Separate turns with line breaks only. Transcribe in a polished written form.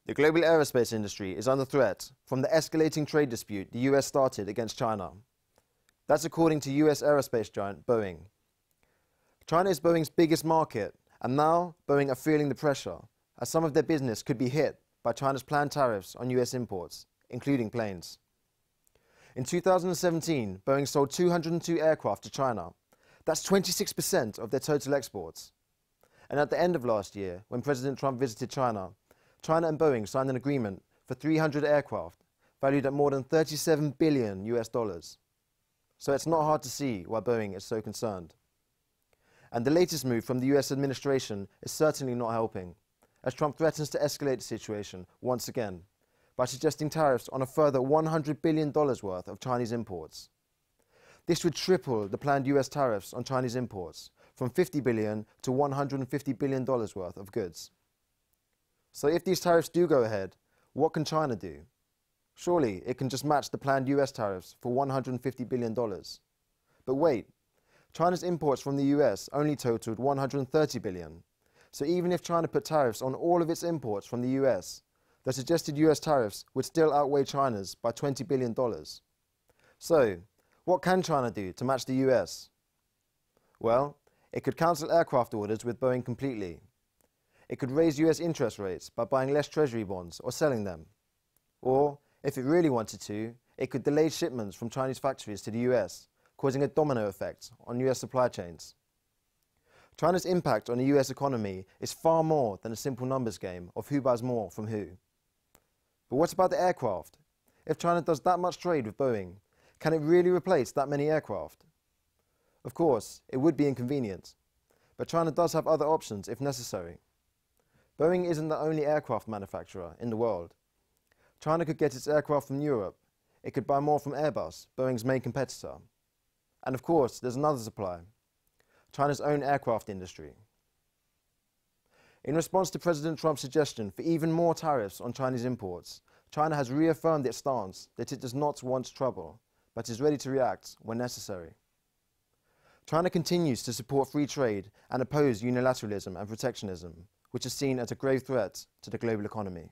The global aerospace industry is under threat from the escalating trade dispute the US started against China. That's according to US aerospace giant Boeing. China is Boeing's biggest market, and now Boeing are feeling the pressure, as some of their business could be hit by China's planned tariffs on US imports, including planes. In 2017, Boeing sold 202 aircraft to China. That's 26% of their total exports. And at the end of last year, when President Trump visited China, China and Boeing signed an agreement for 300 aircraft, valued at more than $37 billion US. So it's not hard to see why Boeing is so concerned. And the latest move from the US administration is certainly not helping, as Trump threatens to escalate the situation once again by suggesting tariffs on a further $100 billion worth of Chinese imports. This would triple the planned US tariffs on Chinese imports, from $50 billion to $150 billion worth of goods. So if these tariffs do go ahead, what can China do? Surely it can just match the planned US tariffs for $150 billion. But wait, China's imports from the US only totaled $130 billion. So even if China put tariffs on all of its imports from the US, the suggested US tariffs would still outweigh China's by $20 billion. So, what can China do to match the US? Well, it could cancel aircraft orders with Boeing completely. It could raise US interest rates by buying less treasury bonds or selling them. Or, if it really wanted to, it could delay shipments from Chinese factories to the US, causing a domino effect on US supply chains. China's impact on the US economy is far more than a simple numbers game of who buys more from who. But what about the aircraft? If China does that much trade with Boeing, can it really replace that many aircraft? Of course, it would be inconvenient, but China does have other options if necessary. Boeing isn't the only aircraft manufacturer in the world. China could get its aircraft from Europe. It could buy more from Airbus, Boeing's main competitor. And of course, there's another supply: China's own aircraft industry. In response to President Trump's suggestion for even more tariffs on Chinese imports, China has reaffirmed its stance that it does not want trouble, but is ready to react when necessary. China continues to support free trade and oppose unilateralism and protectionism, which is seen as a grave threat to the global economy.